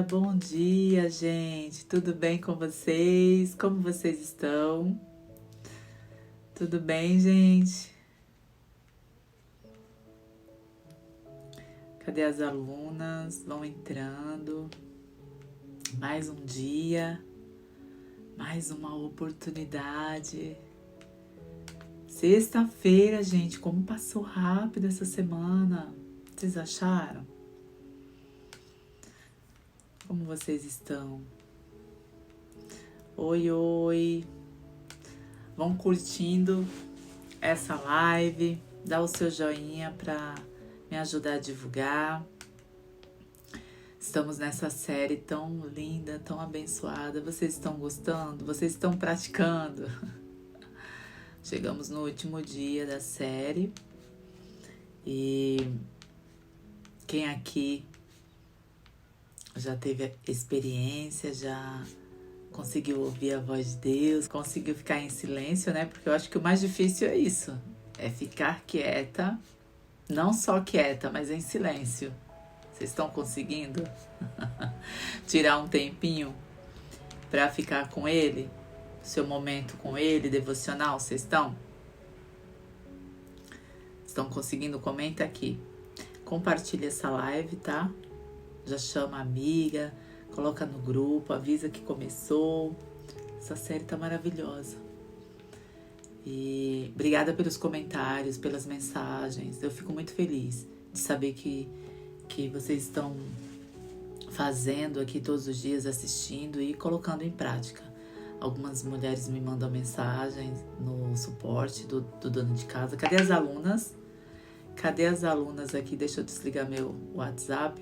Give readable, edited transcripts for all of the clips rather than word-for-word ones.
bom dia, gente. Tudo bem com vocês? Como vocês estão? Tudo bem, gente? Cadê as alunas? Vão entrando. Mais um dia, mais uma oportunidade. Sexta-feira, gente, como passou rápido essa semana. Vocês acharam? Como vocês estão? Oi, oi! Vão curtindo essa live, dá o seu joinha para me ajudar a divulgar. Estamos nessa série tão linda, tão abençoada. Vocês estão gostando? Vocês estão praticando? Chegamos no último dia da série e quem aqui já teve experiência, já conseguiu ouvir a voz de Deus, conseguiu ficar em silêncio, né? Porque eu acho que o mais difícil é isso, é ficar quieta, não só quieta, mas em silêncio. Vocês estão conseguindo tirar um tempinho para ficar com Ele? Seu momento com Ele, devocional, vocês estão? Estão conseguindo? Comenta aqui. Compartilha essa live, tá? Já chama a amiga, coloca no grupo, avisa que começou. Essa série tá maravilhosa. E obrigada pelos comentários, pelas mensagens. Eu fico muito feliz de saber que vocês estão fazendo aqui todos os dias, assistindo e colocando em prática. Algumas mulheres me mandam mensagens no suporte do dono de casa. Cadê as alunas? Cadê as alunas aqui? Deixa eu desligar meu WhatsApp.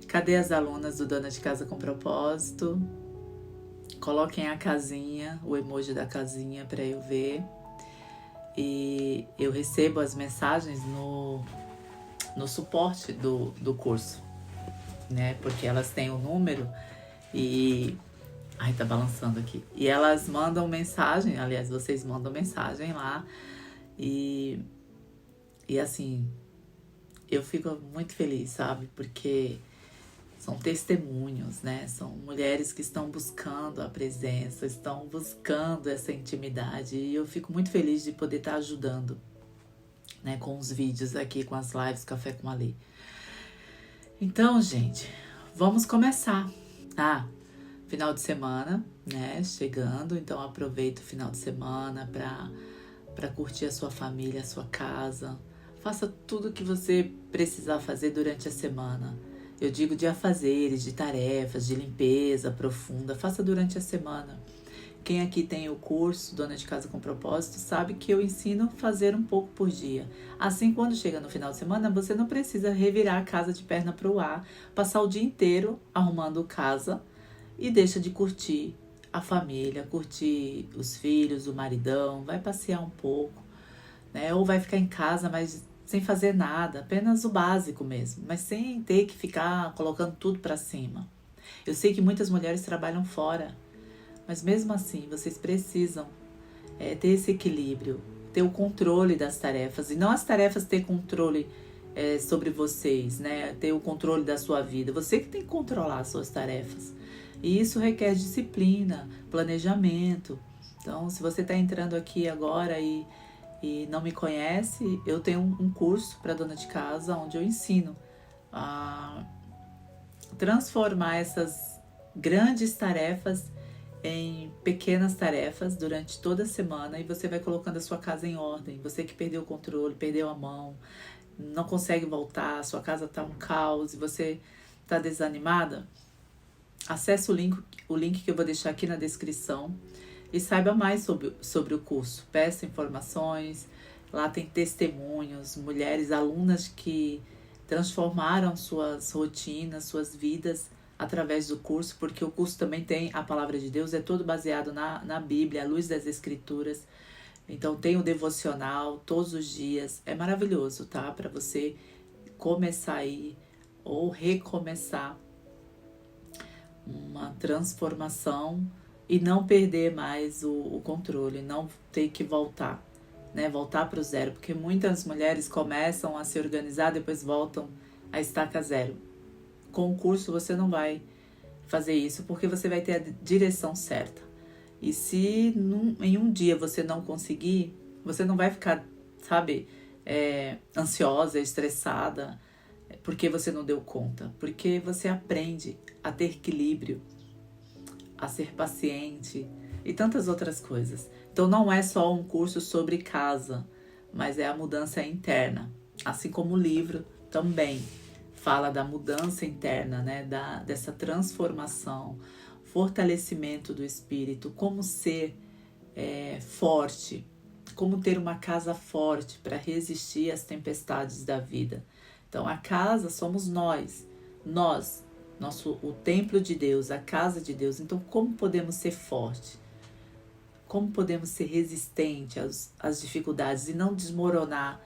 Cadê as alunas do Dona de Casa com Propósito? Coloquem a casinha, o emoji da casinha para eu ver. E eu recebo as mensagens no suporte do curso, né? Porque elas têm o número e... Ai, tá balançando aqui. E elas mandam mensagem, aliás, vocês mandam mensagem lá. E assim, eu fico muito feliz, sabe? Porque são testemunhos, né? São mulheres que estão buscando a presença, estão buscando essa intimidade. E eu fico muito feliz de poder estar ajudando, né? Com os vídeos aqui, com as lives Café com Ale. Então, gente, vamos começar. Final de semana, né? Chegando, então aproveita o final de semana para curtir a sua família, a sua casa. Faça tudo o que você precisar fazer durante a semana. Eu digo de afazeres, de tarefas, de limpeza profunda. Faça durante a semana. Quem aqui tem o curso Dona de Casa com Propósito sabe que eu ensino a fazer um pouco por dia. Assim, quando chega no final de semana, você não precisa revirar a casa de perna para o ar, passar o dia inteiro arrumando casa e deixa de curtir a família, curtir os filhos, o maridão, vai passear um pouco, né? Ou vai ficar em casa, mas sem fazer nada, apenas o básico mesmo, mas sem ter que ficar colocando tudo para cima. Eu sei que muitas mulheres trabalham fora, mas mesmo assim vocês precisam ter esse equilíbrio, ter o controle das tarefas, e não as tarefas ter controle sobre vocês, né? Ter o controle da sua vida. Você que tem que controlar as suas tarefas. E isso requer disciplina, planejamento. Então, se você está entrando aqui agora e não me conhece, eu tenho um curso para dona de casa onde eu ensino a transformar essas grandes tarefas em pequenas tarefas durante toda a semana, e você vai colocando a sua casa em ordem. Você que perdeu o controle, perdeu a mão, não consegue voltar, a sua casa está um caos e você está desanimada, acesse o link que eu vou deixar aqui na descrição e saiba mais sobre o curso. Peça informações, lá tem testemunhos, mulheres, alunas que transformaram suas rotinas, suas vidas através do curso, porque o curso também tem a palavra de Deus, é todo baseado na Bíblia, à luz das Escrituras. Então tem o devocional todos os dias, é maravilhoso, tá? Para você começar aí ou recomeçar uma transformação e não perder mais o controle, não ter que voltar, né? Voltar para o zero, porque muitas mulheres começam a se organizar, depois voltam à estaca zero. Com o curso você não vai fazer isso, porque você vai ter a direção certa. E se em um dia você não conseguir, você não vai ficar, sabe, ansiosa, estressada, porque você não deu conta. Porque você aprende a ter equilíbrio, a ser paciente e tantas outras coisas. Então não é só um curso sobre casa, mas é a mudança interna. Assim como o livro também fala da mudança interna, né? Dessa transformação, fortalecimento do espírito, como ser forte, como ter uma casa forte para resistir às tempestades da vida. Então a casa somos nós, o templo de Deus, a casa de Deus. Então como podemos ser fortes? Como podemos ser resistentes às dificuldades e não desmoronar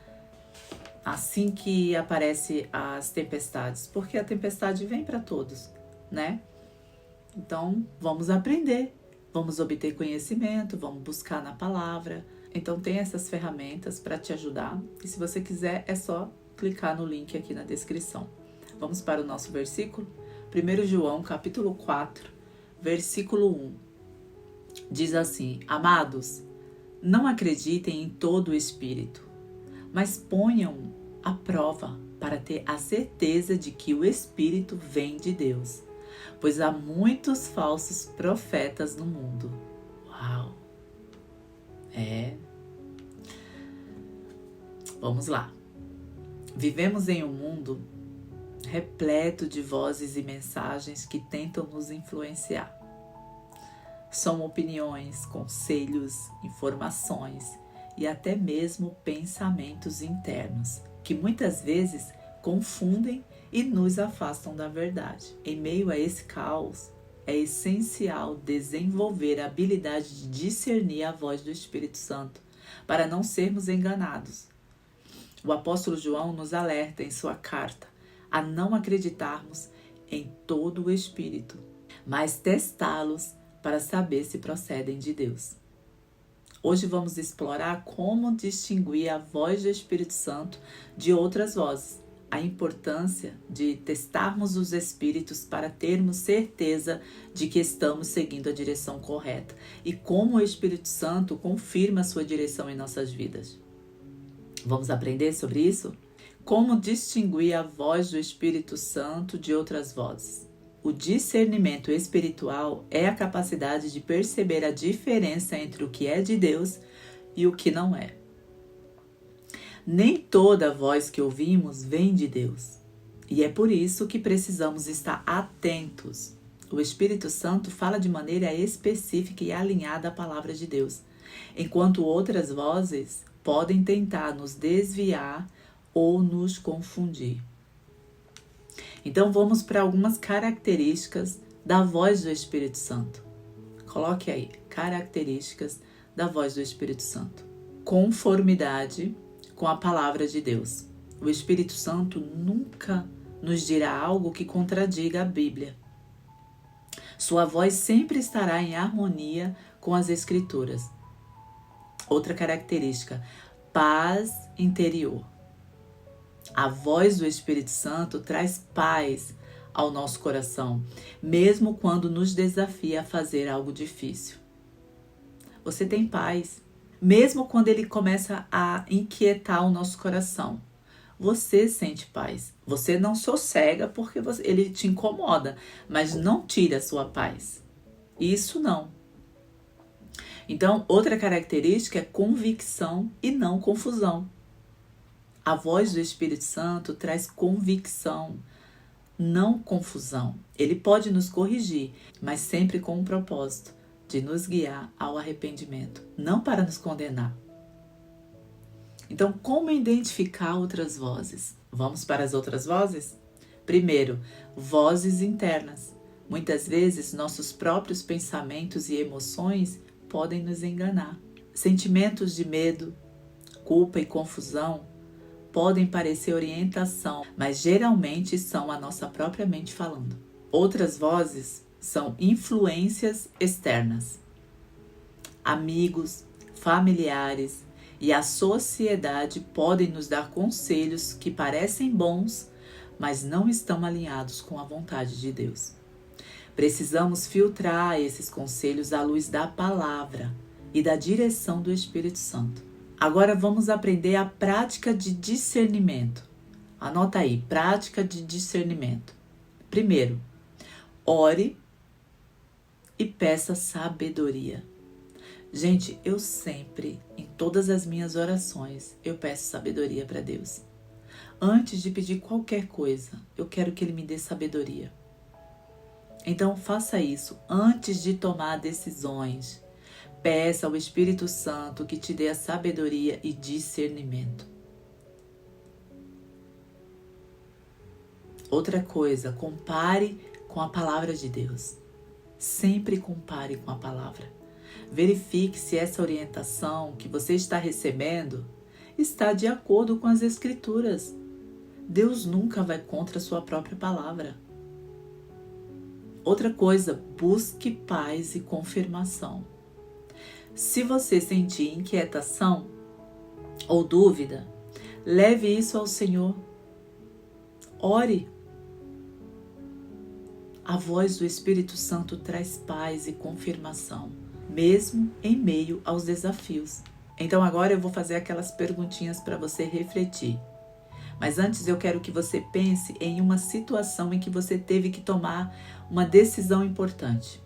assim que aparecem as tempestades? Porque a tempestade vem para todos, né? Então, vamos aprender, vamos obter conhecimento, vamos buscar na palavra. Então, tem essas ferramentas para te ajudar. E se você quiser, é só clicar no link aqui na descrição. Vamos para o nosso versículo? 1 João, capítulo 4, versículo 1. Diz assim: Amados, não acreditem em todo o espírito, mas ponham à prova para ter a certeza de que o espírito vem de Deus, pois há muitos falsos profetas no mundo. Uau! Vamos lá. Vivemos em um mundo repleto de vozes e mensagens que tentam nos influenciar. São opiniões, conselhos, informações e até mesmo pensamentos internos que muitas vezes confundem e nos afastam da verdade. Em meio a esse caos, é essencial desenvolver a habilidade de discernir a voz do Espírito Santo para não sermos enganados. O apóstolo João nos alerta em sua carta a não acreditarmos em todo o Espírito, mas testá-los para saber se procedem de Deus. Hoje vamos explorar como distinguir a voz do Espírito Santo de outras vozes, a importância de testarmos os espíritos para termos certeza de que estamos seguindo a direção correta e como o Espírito Santo confirma a sua direção em nossas vidas. Vamos aprender sobre isso? Como distinguir a voz do Espírito Santo de outras vozes? O discernimento espiritual é a capacidade de perceber a diferença entre o que é de Deus e o que não é. Nem toda voz que ouvimos vem de Deus, e é por isso que precisamos estar atentos. O Espírito Santo fala de maneira específica e alinhada à palavra de Deus, enquanto outras vozes podem tentar nos desviar ou nos confundir. Então vamos para algumas características da voz do Espírito Santo. Coloque aí, características da voz do Espírito Santo. Conformidade com a palavra de Deus. O Espírito Santo nunca nos dirá algo que contradiga a Bíblia. Sua voz sempre estará em harmonia com as Escrituras. Outra característica, paz interior. A voz do Espírito Santo traz paz ao nosso coração, mesmo quando nos desafia a fazer algo difícil. Você tem paz, mesmo quando ele começa a inquietar o nosso coração. Você sente paz. Você não sossega porque ele te incomoda, mas não tira a sua paz. Isso não. Então, outra característica é convicção e não confusão. A voz do Espírito Santo traz convicção, não confusão. Ele pode nos corrigir, mas sempre com um propósito de nos guiar ao arrependimento, não para nos condenar. Então, como identificar outras vozes? Vamos para as outras vozes? Primeiro, vozes internas. Muitas vezes, nossos próprios pensamentos e emoções podem nos enganar. Sentimentos de medo, culpa e confusão podem parecer orientação, mas geralmente são a nossa própria mente falando. Outras vozes são influências externas. Amigos, familiares e a sociedade podem nos dar conselhos que parecem bons, mas não estão alinhados com a vontade de Deus. Precisamos filtrar esses conselhos à luz da palavra e da direção do Espírito Santo. Agora vamos aprender a prática de discernimento. Anota aí, prática de discernimento. Primeiro, ore e peça sabedoria. Gente, eu sempre, em todas as minhas orações, eu peço sabedoria para Deus. Antes de pedir qualquer coisa, eu quero que Ele me dê sabedoria. Então, faça isso antes de tomar decisões. Peça ao Espírito Santo que te dê a sabedoria e discernimento. Outra coisa, compare com a palavra de Deus. Sempre compare com a palavra. Verifique se essa orientação que você está recebendo está de acordo com as Escrituras. Deus nunca vai contra a sua própria palavra. Outra coisa, busque paz e confirmação. Se você sentir inquietação ou dúvida, leve isso ao Senhor. Ore. A voz do Espírito Santo traz paz e confirmação, mesmo em meio aos desafios. Então agora eu vou fazer aquelas perguntinhas para você refletir. Mas antes eu quero que você pense em uma situação em que você teve que tomar uma decisão importante.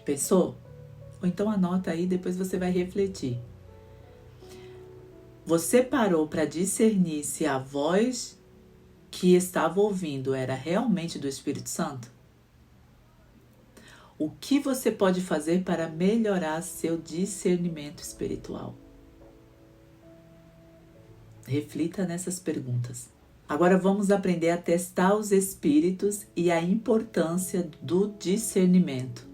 Pensou? Ou então anota aí, depois você vai refletir. Você parou para discernir se a voz que estava ouvindo era realmente do Espírito Santo? O que você pode fazer para melhorar seu discernimento espiritual? Reflita nessas perguntas. Agora vamos aprender a testar os espíritos e a importância do discernimento.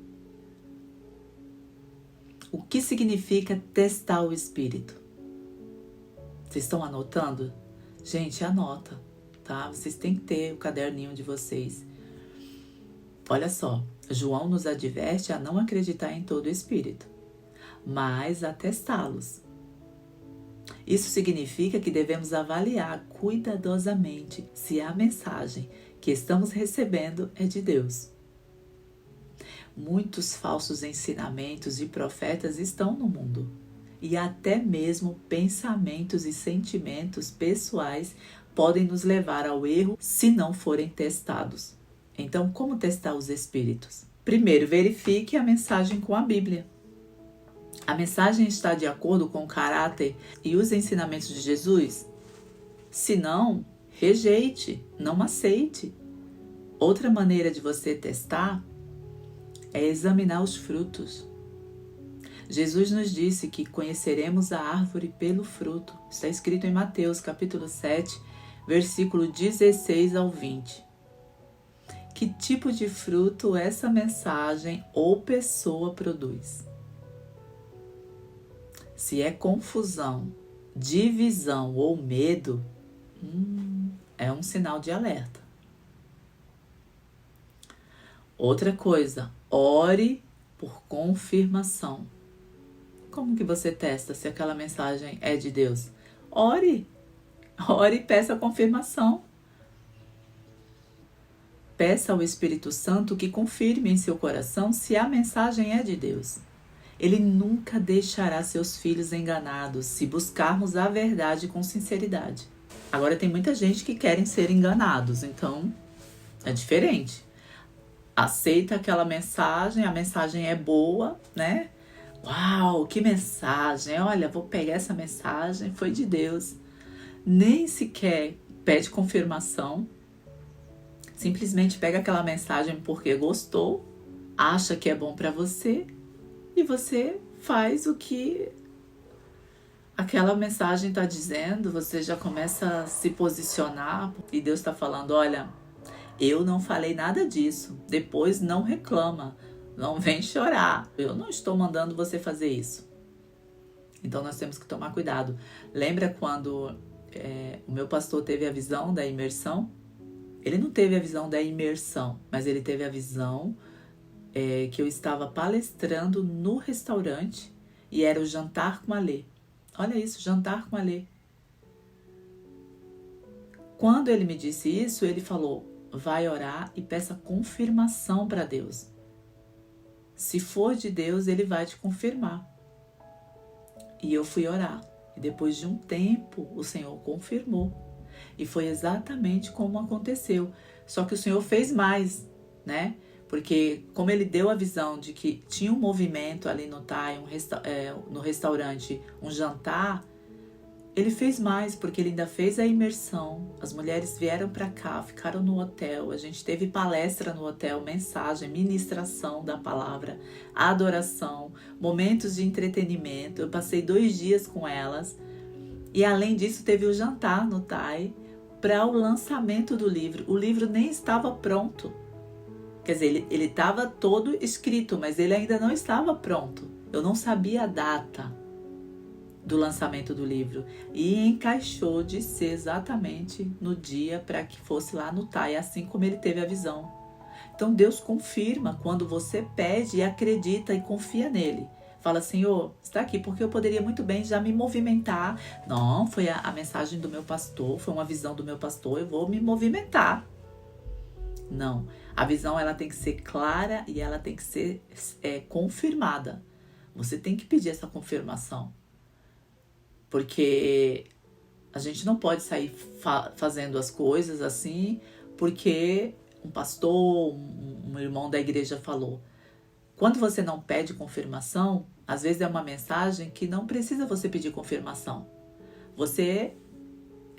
O que significa testar o espírito? Vocês estão anotando? Gente, anota, tá? Vocês têm que ter o caderninho de vocês. Olha só, João nos adverte a não acreditar em todo espírito, mas a testá-los. Isso significa que devemos avaliar cuidadosamente se a mensagem que estamos recebendo é de Deus. Muitos falsos ensinamentos de profetas estão no mundo, e até mesmo pensamentos e sentimentos pessoais podem nos levar ao erro se não forem testados. Então, como testar os espíritos? Primeiro, verifique a mensagem com a Bíblia. A mensagem está de acordo com o caráter e os ensinamentos de Jesus? Se não, rejeite, não aceite. Outra maneira de você testar é examinar os frutos. Jesus nos disse que conheceremos a árvore pelo fruto. Está escrito em Mateus capítulo 7, versículo 16 ao 20. Que tipo de fruto essa mensagem ou pessoa produz? Se é confusão, divisão ou medo, é um sinal de alerta. Outra coisa, ore por confirmação. Como que você testa se aquela mensagem é de Deus? Ore e peça confirmação. Peça ao Espírito Santo que confirme em seu coração se a mensagem é de Deus. Ele nunca deixará seus filhos enganados se buscarmos a verdade com sinceridade. Agora tem muita gente que querem ser enganados, então é diferente. Aceita aquela mensagem, a mensagem é boa, né? Uau, que mensagem! Olha, vou pegar essa mensagem, foi de Deus. Nem sequer pede confirmação. Simplesmente pega aquela mensagem porque gostou, acha que é bom para você e você faz o que aquela mensagem está dizendo. Você já começa a se posicionar e Deus está falando, olha, eu não falei nada disso, depois não reclama, não vem chorar, eu não estou mandando você fazer isso. Então nós temos que tomar cuidado. Lembra quando o meu pastor teve a visão da imersão? Ele não teve a visão da imersão, mas ele teve a visão que eu estava palestrando no restaurante e era o jantar com a Lê. Olha isso, jantar com a Lê. quando ele me disse isso, ele falou: vai orar e peça confirmação para Deus. Se for de Deus, ele vai te confirmar. E eu fui orar. E depois de um tempo, o Senhor confirmou. E foi exatamente como aconteceu. Só que o Senhor fez mais, né? Porque como ele deu a visão de que tinha um movimento ali no TAI, no restaurante, um jantar, ele fez mais, porque ele ainda fez a imersão. As mulheres vieram para cá, ficaram no hotel, a gente teve palestra no hotel, mensagem, ministração da palavra, adoração, momentos de entretenimento. Eu passei 2 dias com elas. E além disso, teve o jantar no TAI para o lançamento do livro. O livro nem estava pronto. Quer dizer, ele estava todo escrito, mas ele ainda não estava pronto. Eu não sabia a data do lançamento do livro. E encaixou de ser exatamente no dia para que fosse lá no TAI, assim como ele teve a visão. Então Deus confirma quando você pede e acredita e confia nele. Fala: Senhor, está aqui, porque eu poderia muito bem já me movimentar. Não, foi a mensagem do meu pastor, foi uma visão do meu pastor, eu vou me movimentar. Não, a visão ela tem que ser clara e ela tem que ser confirmada. Você tem que pedir essa confirmação. Porque a gente não pode sair fazendo as coisas assim, porque um pastor, um irmão da igreja falou. Quando você não pede confirmação, às vezes é uma mensagem que não precisa você pedir confirmação. Você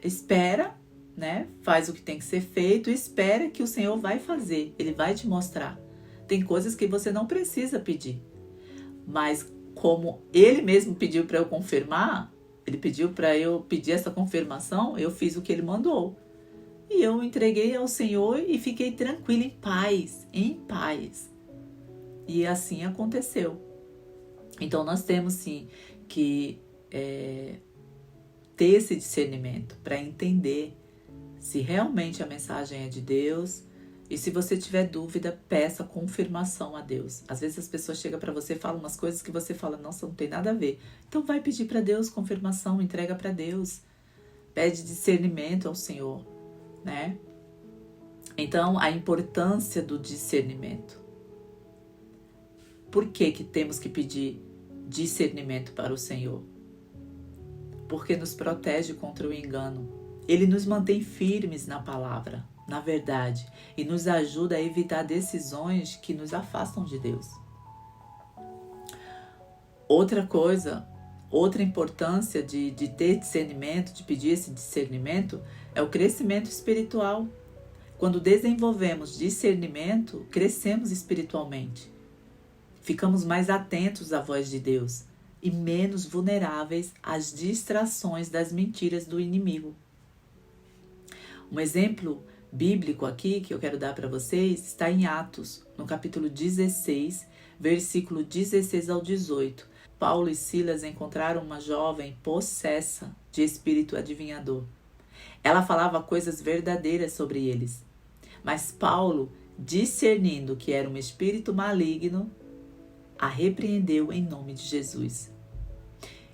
espera, né? Faz o que tem que ser feito e espera que o Senhor vai fazer. Ele vai te mostrar. Tem coisas que você não precisa pedir. Mas como ele mesmo pediu para eu confirmar, ele pediu para eu pedir essa confirmação, eu fiz o que ele mandou. E eu entreguei ao Senhor e fiquei tranquila, em paz, em paz. E assim aconteceu. Então nós temos sim que ter esse discernimento para entender se realmente a mensagem é de Deus. E se você tiver dúvida, peça confirmação a Deus. Às vezes as pessoas chegam para você e falam umas coisas que você fala: nossa, não tem nada a ver. Então vai pedir para Deus confirmação, entrega para Deus. Pede discernimento ao Senhor, né? Então a importância do discernimento. Por que temos que pedir discernimento para o Senhor? Porque nos protege contra o engano. Ele nos mantém firmes na palavra, na verdade, e nos ajuda a evitar decisões que nos afastam de Deus. Outra coisa, outra importância de ter discernimento, de pedir esse discernimento, é o crescimento espiritual. Quando desenvolvemos discernimento, crescemos espiritualmente. Ficamos mais atentos à voz de Deus e menos vulneráveis às distrações das mentiras do inimigo. Um exemplo bíblico aqui que eu quero dar para vocês está em Atos, no capítulo 16, versículo 16 ao 18. Paulo e Silas encontraram uma jovem possessa de espírito adivinhador. Ela falava coisas verdadeiras sobre eles, mas Paulo, discernindo que era um espírito maligno, a repreendeu em nome de Jesus.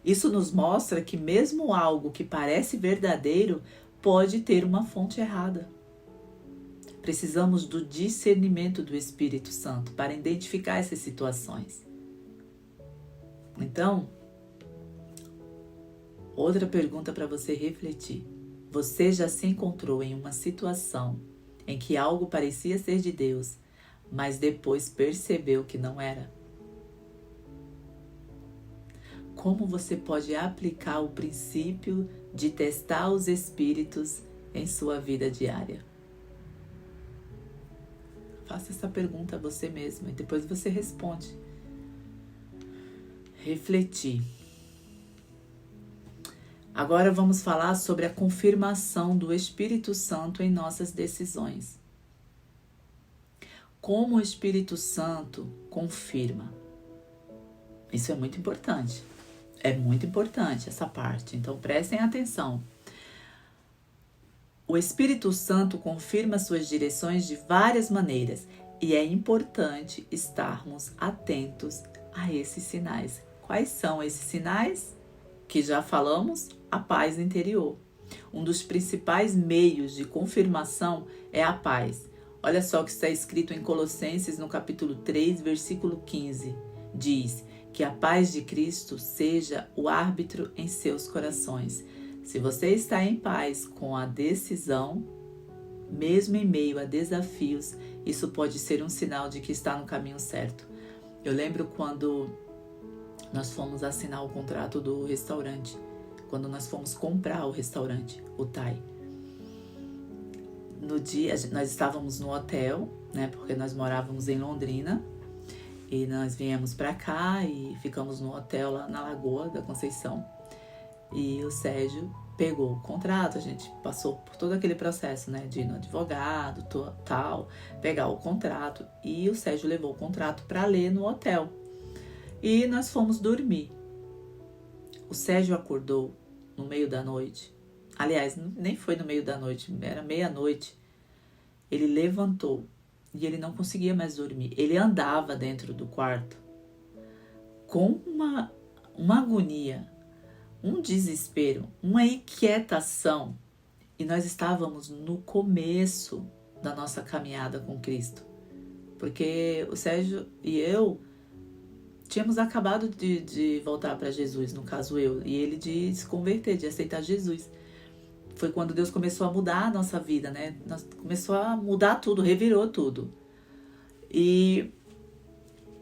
Isso nos mostra que mesmo algo que parece verdadeiro pode ter uma fonte errada. Precisamos do discernimento do Espírito Santo para identificar essas situações. Então, outra pergunta para você refletir. Você já se encontrou em uma situação em que algo parecia ser de Deus, mas depois percebeu que não era? Como você pode aplicar o princípio de testar os espíritos em sua vida diária? Faça essa pergunta a você mesmo e depois você responde. Refletir. Agora vamos falar sobre a confirmação do Espírito Santo em nossas decisões. Como o Espírito Santo confirma? Isso é muito importante. É muito importante essa parte, então prestem atenção. O Espírito Santo confirma suas direções de várias maneiras e é importante estarmos atentos a esses sinais. Quais são esses sinais? Que já falamos, a paz interior. Um dos principais meios de confirmação é a paz. Olha só o que está escrito em Colossenses, no capítulo 3, versículo 15. Diz que a paz de Cristo seja o árbitro em seus corações. Se você está em paz com a decisão, mesmo em meio a desafios, isso pode ser um sinal de que está no caminho certo. Eu lembro quando nós fomos assinar o contrato do restaurante, quando nós fomos comprar o restaurante, o Thai. No dia, nós estávamos no hotel, né, porque nós morávamos em Londrina, e nós viemos para cá e ficamos no hotel lá na Lagoa da Conceição. E o Sérgio pegou o contrato, a gente passou por todo aquele processo, né, de ir no advogado, tal, pegar o contrato, e o Sérgio levou o contrato para ler no hotel. E nós fomos dormir. O Sérgio acordou no meio da noite. Aliás, nem foi no meio da noite, era meia-noite. Ele levantou e ele não conseguia mais dormir. Ele andava dentro do quarto com uma agonia, um desespero, uma inquietação. E nós estávamos no começo da nossa caminhada com Cristo. Porque o Sérgio e eu tínhamos acabado de voltar para Jesus, no caso eu, e ele de se converter, de aceitar Jesus. Foi quando Deus começou a mudar a nossa vida, né? Começou a mudar tudo, revirou tudo. E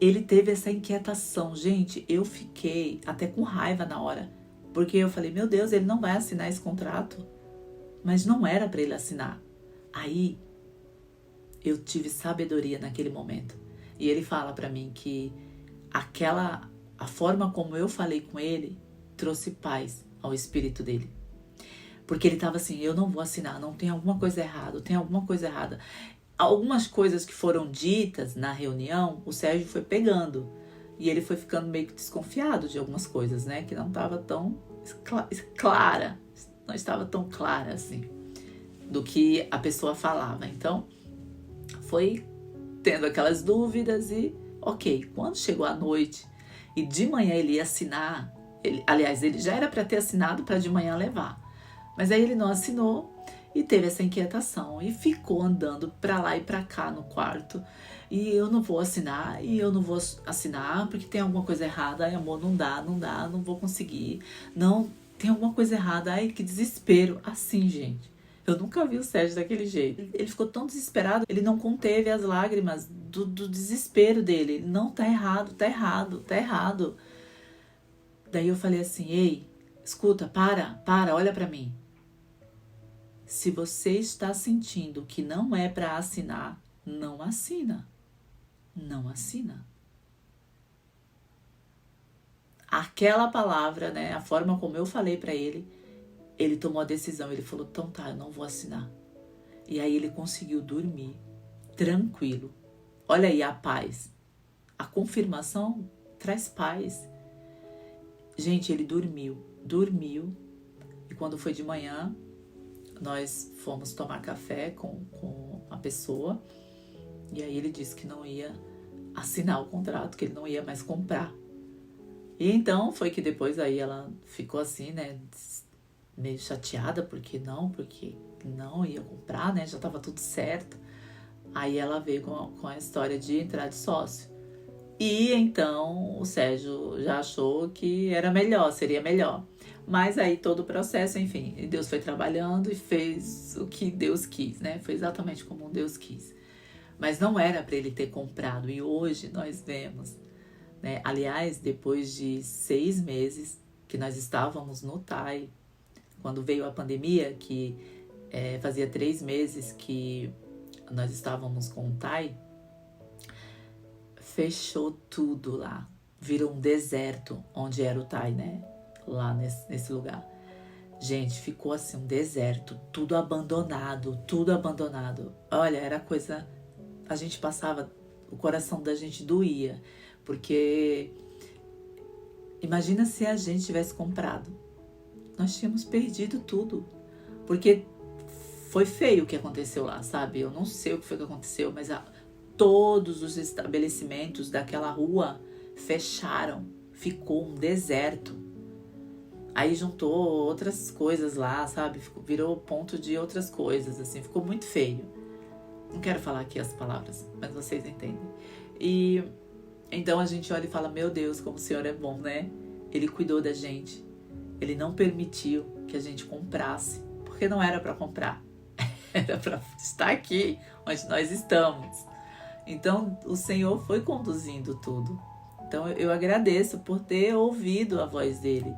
ele teve essa inquietação. Gente, eu fiquei até com raiva na hora, porque eu falei, meu Deus, ele não vai assinar esse contrato. Mas não era para ele assinar. Aí, eu tive sabedoria naquele momento. E ele fala para mim que a forma como eu falei com ele trouxe paz ao espírito dele. Porque ele estava assim, eu não vou assinar, não tem alguma coisa errada, tem alguma coisa errada. Algumas coisas que foram ditas na reunião, o Sérgio foi pegando. E ele foi ficando meio que desconfiado de algumas coisas, né? Que não estava tão clara, não estava tão clara assim, do que a pessoa falava. Então, foi tendo aquelas dúvidas e, ok, quando chegou a noite e de manhã ele ia assinar, ele já era para ter assinado para de manhã levar. Mas aí ele não assinou e teve essa inquietação e ficou andando para lá e para cá no quarto. E eu não vou assinar, porque tem alguma coisa errada. Ai, amor, não dá, não vou conseguir. Não, tem alguma coisa errada. Ai, que desespero. Assim, gente. Eu nunca vi o Sérgio daquele jeito. Ele ficou tão desesperado, ele não conteve as lágrimas do desespero dele. Ele, não, tá errado. Daí eu falei assim, ei, escuta, para, olha pra mim. Se você está sentindo que não é para assinar, não assina. Não assina. Aquela palavra, né, a forma como eu falei para ele, ele tomou a decisão, ele falou, então tá, eu não vou assinar. E aí ele conseguiu dormir, tranquilo. Olha aí a paz. A confirmação traz paz. Gente, ele dormiu. E quando foi de manhã, nós fomos tomar café com a pessoa. E aí ele disse que não ia assinar o contrato, que ele não ia mais comprar. E então foi que depois aí ela ficou assim, né, meio chateada, porque não ia comprar, né, já estava tudo certo. Aí ela veio com a história de entrar de sócio. E então o Sérgio já achou que seria melhor. Mas aí todo o processo, enfim, Deus foi trabalhando e fez o que Deus quis, né? Foi exatamente como Deus quis. Mas não era para ele ter comprado. E hoje nós vemos, né? Aliás, depois de 6 meses que nós estávamos no Thai, quando veio a pandemia, que fazia 3 meses que nós estávamos com o Thai, fechou tudo lá. Virou um deserto onde era o Thai, né? Lá nesse lugar. Gente, ficou assim um deserto, tudo abandonado. Olha, era coisa... A gente passava, o coração da gente doía, porque imagina se a gente tivesse comprado. Nós tínhamos perdido tudo, porque foi feio o que aconteceu lá, sabe? Eu não sei o que foi que aconteceu, mas todos os estabelecimentos daquela rua fecharam, ficou um deserto. Aí juntou outras coisas lá, sabe? Virou ponto de outras coisas, assim, ficou muito feio. Não quero falar aqui as palavras, mas vocês entendem. E então a gente olha e fala, meu Deus, como o Senhor é bom, né? Ele cuidou da gente. Ele não permitiu que a gente comprasse, porque não era para comprar. Era para estar aqui onde nós estamos. Então o Senhor foi conduzindo tudo. Então eu agradeço por ter ouvido a voz dele,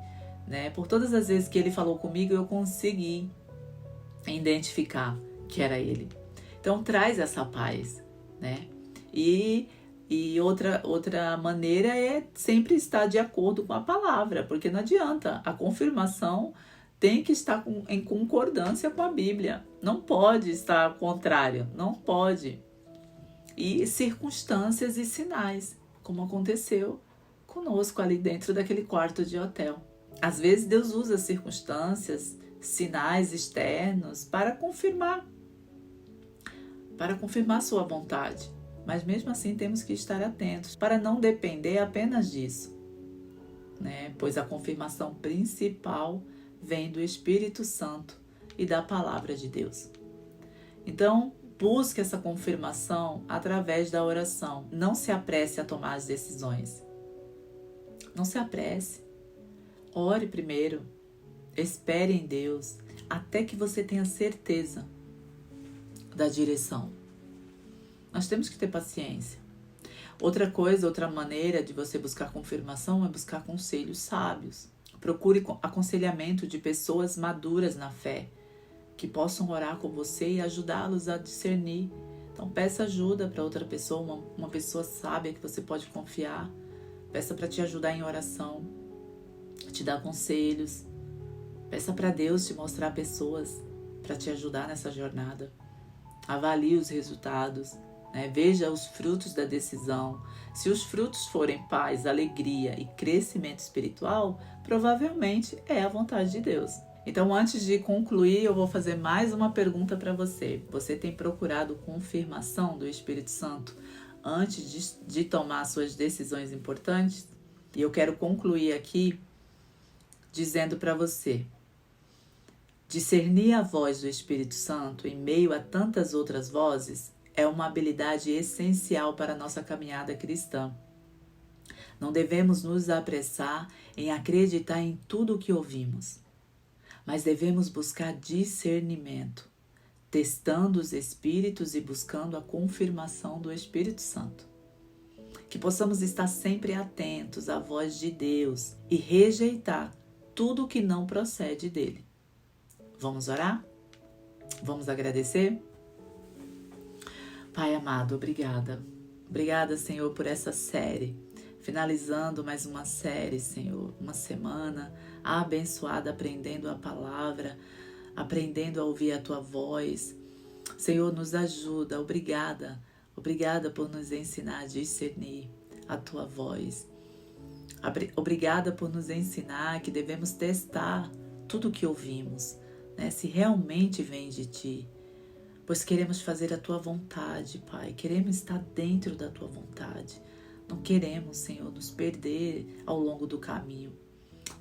né? Por todas as vezes que ele falou comigo, eu consegui identificar que era ele. Então traz essa paz, né? E outra maneira é sempre estar de acordo com a palavra, porque não adianta, a confirmação tem que estar em concordância com a Bíblia. Não pode estar ao contrário, não pode. E circunstâncias e sinais, como aconteceu conosco ali dentro daquele quarto de hotel. Às vezes Deus usa circunstâncias, sinais externos para confirmar sua vontade. Mas mesmo assim temos que estar atentos para não depender apenas disso, né? Pois a confirmação principal vem do Espírito Santo e da Palavra de Deus. Então, busque essa confirmação através da oração. Não se apresse a tomar as decisões. Não se apresse. Ore primeiro. Espere em Deus até que você tenha certeza da direção. Nós temos que ter paciência. Outra maneira de você buscar confirmação é buscar conselhos sábios. Procure aconselhamento de pessoas maduras na fé, que possam orar com você e ajudá-los a discernir. Então peça ajuda para outra pessoa, uma pessoa sábia que você pode confiar. Peça para te ajudar em oração, te dar conselhos. Peça para Deus te mostrar pessoas para te ajudar nessa jornada. Avalie os resultados, né? Veja os frutos da decisão. Se os frutos forem paz, alegria e crescimento espiritual, provavelmente é a vontade de Deus. Então, antes de concluir, eu vou fazer mais uma pergunta para você. Você tem procurado confirmação do Espírito Santo antes de tomar suas decisões importantes? E eu quero concluir aqui dizendo para você: discernir a voz do Espírito Santo em meio a tantas outras vozes é uma habilidade essencial para a nossa caminhada cristã. Não devemos nos apressar em acreditar em tudo o que ouvimos, mas devemos buscar discernimento, testando os espíritos e buscando a confirmação do Espírito Santo. Que possamos estar sempre atentos à voz de Deus e rejeitar tudo o que não procede dele. Vamos orar? Vamos agradecer? Pai amado, obrigada. Obrigada, Senhor, por essa série. Finalizando mais uma série, Senhor. Uma semana abençoada, aprendendo a palavra, aprendendo a ouvir a Tua voz. Senhor, nos ajuda. Obrigada. Obrigada por nos ensinar a discernir a Tua voz. Obrigada por nos ensinar que devemos testar tudo o que ouvimos, né? Se realmente vem de Ti. Pois queremos fazer a Tua vontade, Pai. Queremos estar dentro da Tua vontade. Não queremos, Senhor, nos perder ao longo do caminho.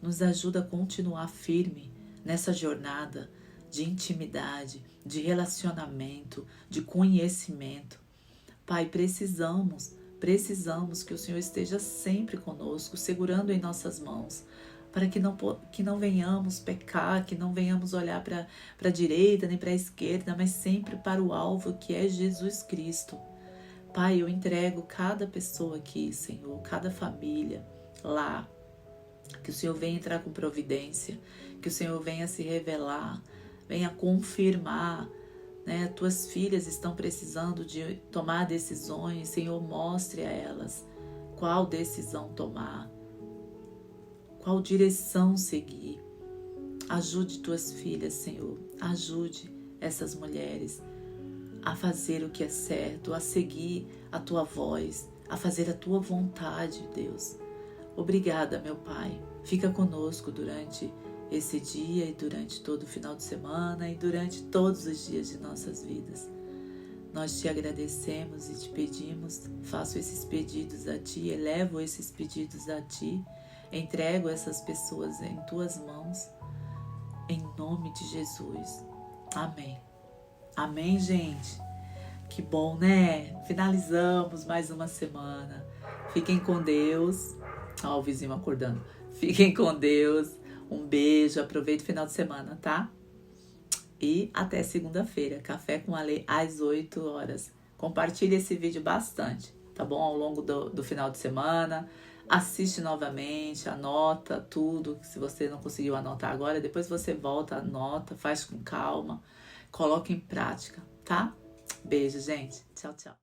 Nos ajuda a continuar firme nessa jornada de intimidade, de relacionamento, de conhecimento. Pai, precisamos que o Senhor esteja sempre conosco, segurando em nossas mãos, para que não venhamos pecar, que não venhamos olhar para a direita nem para a esquerda, mas sempre para o alvo que é Jesus Cristo. Pai, eu entrego cada pessoa aqui, Senhor, cada família lá, que o Senhor venha entrar com providência, que o Senhor venha se revelar, venha confirmar, né? Tuas filhas estão precisando de tomar decisões, Senhor, mostre a elas qual decisão tomar, qual direção seguir. Ajude tuas filhas, Senhor. Ajude essas mulheres a fazer o que é certo, a seguir a tua voz, a fazer a tua vontade, Deus. Obrigada, meu Pai. Fica conosco durante esse dia e durante todo o final de semana e durante todos os dias de nossas vidas. Nós te agradecemos e te pedimos, faço esses pedidos a Ti, elevo esses pedidos a Ti, Entrego essas pessoas em tuas mãos, em nome de Jesus. Amém. Amém, gente. Que bom, né? Finalizamos mais uma semana. Fiquem com Deus. Ó, o vizinho acordando. Fiquem com Deus. Um beijo. Aproveite o final de semana, tá? E até segunda-feira. Café com a Lei às 8 horas. Compartilhe esse vídeo bastante, tá bom? Ao longo do final de semana. Assiste novamente, anota tudo. Se você não conseguiu anotar agora, depois você volta, anota, faz com calma. Coloca em prática, tá? Beijo, gente. Tchau, tchau.